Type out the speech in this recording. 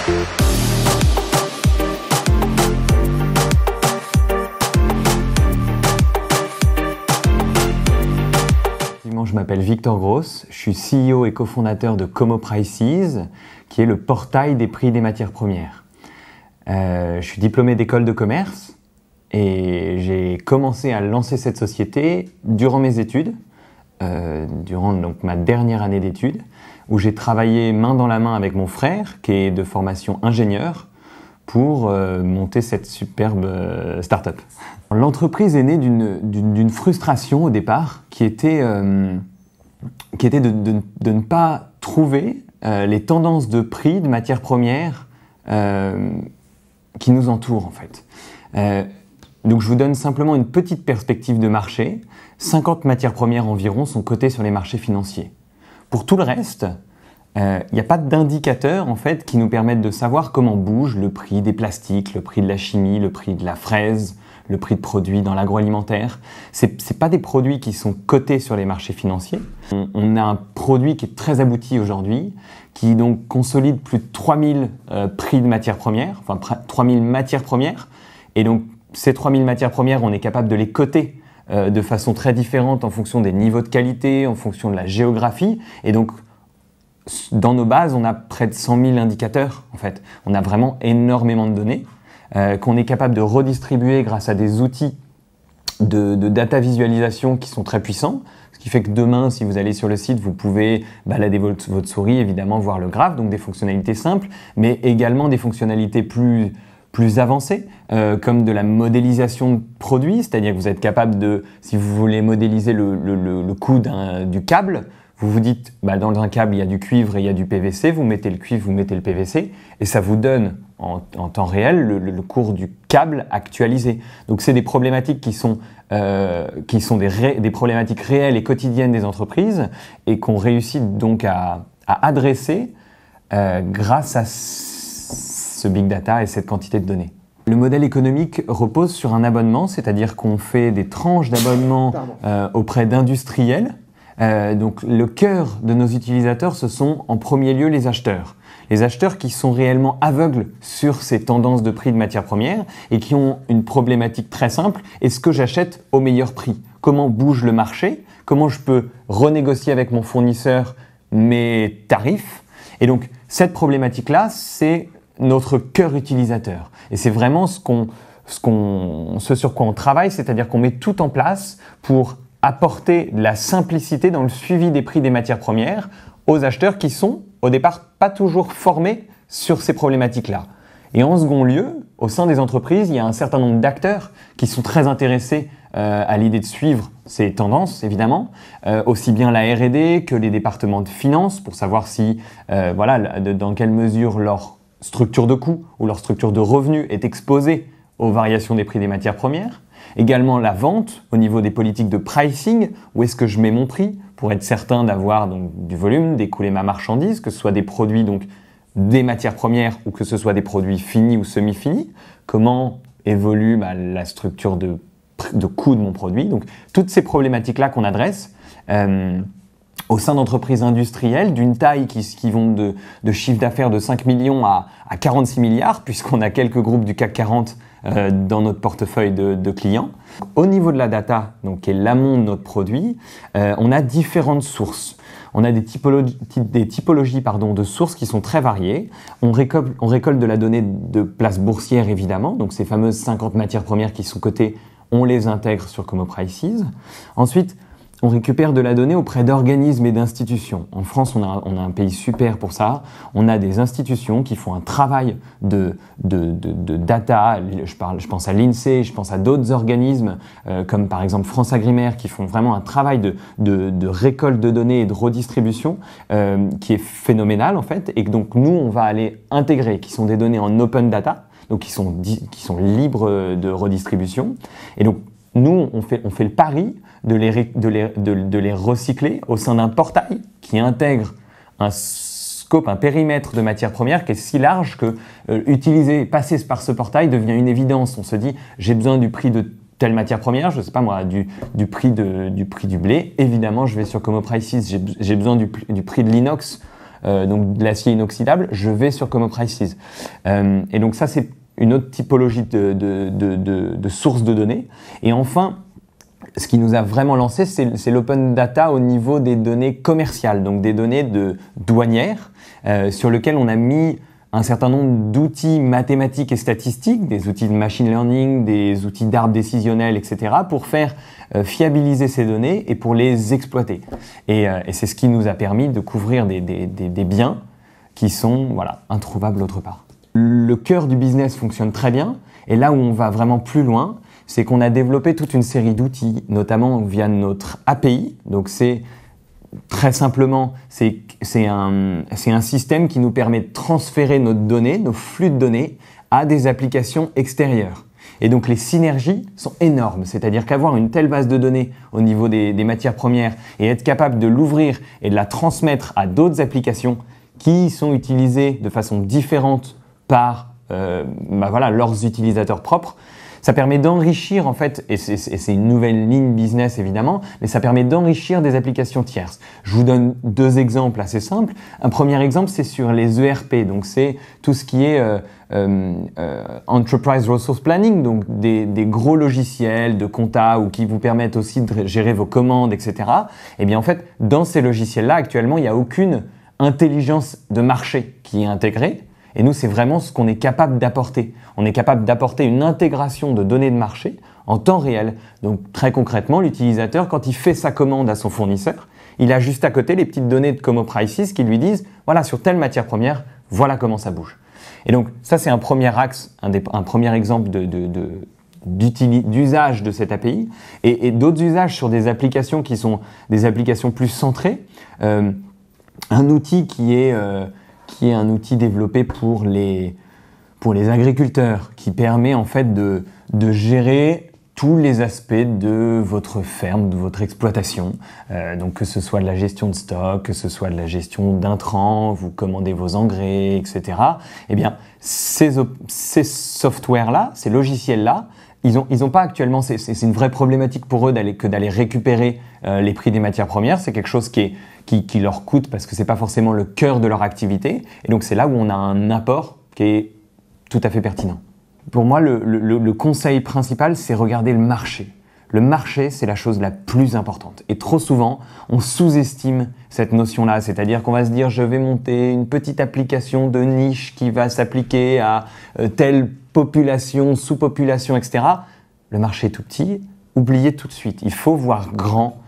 Je m'appelle Victor Gross, je suis CEO et cofondateur de Como Prices, qui est le portail des prix des matières premières. Je suis diplômé d'école de commerce et j'ai commencé à lancer cette société durant mes études, durant donc ma dernière année d'études, où j'ai travaillé main dans la main avec mon frère, qui est de formation ingénieur, pour monter cette superbe start-up. L'entreprise est née d'une frustration au départ qui était de ne pas trouver les tendances de prix de matières premières qui nous entourent en fait. Donc je vous donne simplement une petite perspective de marché. 50 matières premières environ sont cotées sur les marchés financiers. Pour tout le reste, il n'y a pas d'indicateurs en fait qui nous permettent de savoir comment bouge le prix des plastiques, le prix de la chimie, le prix de la fraise, le prix de produits dans l'agroalimentaire. C'est pas des produits qui sont cotés sur les marchés financiers. On a un produit qui est très abouti aujourd'hui, qui donc consolide plus de 3000 prix de matières premières, enfin 3000 matières premières. Et donc ces 3000 matières premières, on est capable de les coter de façon très différente en fonction des niveaux de qualité, en fonction de la géographie. Et donc dans nos bases, on a près de 100 000 indicateurs en fait. On a vraiment énormément de données qu'on est capable de redistribuer grâce à des outils de data visualisation qui sont très puissants. Ce qui fait que demain, si vous allez sur le site, vous pouvez balader votre souris, évidemment, voir le graphe, donc des fonctionnalités simples, mais également des fonctionnalités plus avancées, comme de la modélisation de produits, c'est-à-dire que vous êtes capable de, si vous voulez modéliser le coût du câble, vous vous dites, dans un câble, il y a du cuivre et il y a du PVC, vous mettez le cuivre, vous mettez le PVC, et ça vous donne en temps réel le cours du câble actualisé. Donc c'est des problématiques qui sont des problématiques réelles et quotidiennes des entreprises et qu'on réussit donc à adresser grâce à ce big data et cette quantité de données. Le modèle économique repose sur un abonnement, c'est-à-dire qu'on fait des tranches d'abonnement auprès d'industriels. Donc le cœur de nos utilisateurs, ce sont en premier lieu les acheteurs. Les acheteurs qui sont réellement aveugles sur ces tendances de prix de matières premières et qui ont une problématique très simple. Est-ce que j'achète au meilleur prix? Comment bouge le marché? Comment je peux renégocier avec mon fournisseur mes tarifs? Et donc cette problématique-là, c'est notre cœur utilisateur. Et c'est vraiment ce sur quoi on travaille, c'est-à-dire qu'on met tout en place pour apporter de la simplicité dans le suivi des prix des matières premières aux acheteurs qui sont, au départ, pas toujours formés sur ces problématiques-là. Et en second lieu, au sein des entreprises, il y a un certain nombre d'acteurs qui sont très intéressés à l'idée de suivre ces tendances, évidemment, aussi bien la R&D que les départements de finance pour savoir si, dans quelle mesure leur structure de coûts ou leur structure de revenus est exposée aux variations des prix des matières premières. Également la vente au niveau des politiques de pricing, où est-ce que je mets mon prix pour être certain d'avoir donc du volume, d'écouler ma marchandise, que ce soit des produits donc des matières premières ou que ce soit des produits finis ou semi-finis. Comment évolue la structure de coût de mon produit. Donc toutes ces problématiques-là qu'on adresse au sein d'entreprises industrielles d'une taille qui vont de chiffre d'affaires de 5 millions à 46 milliards, puisqu'on a quelques groupes du CAC 40 dans notre portefeuille de clients. Au niveau de la data, donc, qui est l'amont de notre produit, on a différentes sources. On a des typologies de sources qui sont très variées. On récolte de la donnée de place boursière, évidemment. Donc ces fameuses 50 matières premières qui sont cotées, on les intègre sur Como Prices. Ensuite, on récupère de la donnée auprès d'organismes et d'institutions. En France, on a un pays super pour ça. On a des institutions qui font un travail de data. Je pense à l'INSEE, je pense à d'autres organismes comme par exemple France Agrimaire qui font vraiment un travail de récolte de données et de redistribution qui est phénoménal en fait. Et donc nous, on va aller intégrer, qui sont des données en open data, donc qui sont libres de redistribution. Et donc nous, on fait le pari de les recycler au sein d'un portail qui intègre un scope, un périmètre de matières premières qui est si large que passer par ce portail devient une évidence. On se dit, j'ai besoin du prix de telle matière première, je ne sais pas moi, du prix du blé. Évidemment, je vais sur Como Prices, j'ai besoin du prix de l'inox donc de l'acier inoxydable, je vais sur Como Prices. Et donc ça, c'est une autre typologie de source de données. Et enfin, ce qui nous a vraiment lancé, c'est l'open data au niveau des données commerciales, donc des données douanières, sur lesquelles on a mis un certain nombre d'outils mathématiques et statistiques, des outils de machine learning, des outils d'arbre décisionnel, etc., pour faire fiabiliser ces données et pour les exploiter. Et c'est ce qui nous a permis de couvrir des biens qui sont introuvables autre part. Le cœur du business fonctionne très bien, et là où on va vraiment plus loin, c'est qu'on a développé toute une série d'outils, notamment via notre API. Donc c'est très simplement, c'est un système qui nous permet de transférer nos données, nos flux de données, à des applications extérieures. Et donc les synergies sont énormes, c'est-à-dire qu'avoir une telle base de données au niveau des matières premières et être capable de l'ouvrir et de la transmettre à d'autres applications qui sont utilisées de façon différente par leurs utilisateurs propres, ça permet d'enrichir en fait, et c'est une nouvelle ligne business évidemment, mais ça permet d'enrichir des applications tierces. Je vous donne deux exemples assez simples. Un premier exemple, c'est sur les ERP, donc c'est tout ce qui est Enterprise Resource Planning, donc des gros logiciels de compta ou qui vous permettent aussi de gérer vos commandes, etc. Et bien en fait, dans ces logiciels-là, actuellement, il n'y a aucune intelligence de marché qui est intégrée. Et nous, c'est vraiment ce qu'on est capable d'apporter. On est capable d'apporter une intégration de données de marché en temps réel. Donc très concrètement, l'utilisateur, quand il fait sa commande à son fournisseur, il a juste à côté les petites données de Como Prices qui lui disent « voilà, sur telle matière première, voilà comment ça bouge ». Et donc ça, c'est un premier axe, un premier exemple d'usage de cette API. Et d'autres usages sur des applications qui sont des applications plus centrées. Un outil qui est un outil développé pour les agriculteurs, qui permet en fait de gérer tous les aspects de votre ferme, de votre exploitation. Donc que ce soit de la gestion de stock, que ce soit de la gestion d'intrants, vous commandez vos engrais, etc. Eh bien, ces softwares-là, ces logiciels-là, ils ont pas actuellement, c'est une vraie problématique pour eux d'aller récupérer les prix des matières premières. C'est quelque chose qui leur coûte parce que c'est pas forcément le cœur de leur activité. Et donc c'est là où on a un apport qui est tout à fait pertinent. Pour moi, le conseil principal, c'est regarder le marché. Le marché, c'est la chose la plus importante. Et trop souvent, on sous-estime cette notion-là. C'est-à-dire qu'on va se dire, je vais monter une petite application de niche qui va s'appliquer à telle population, sous-population, etc. Le marché est tout petit. Oubliez tout de suite. Il faut voir grand.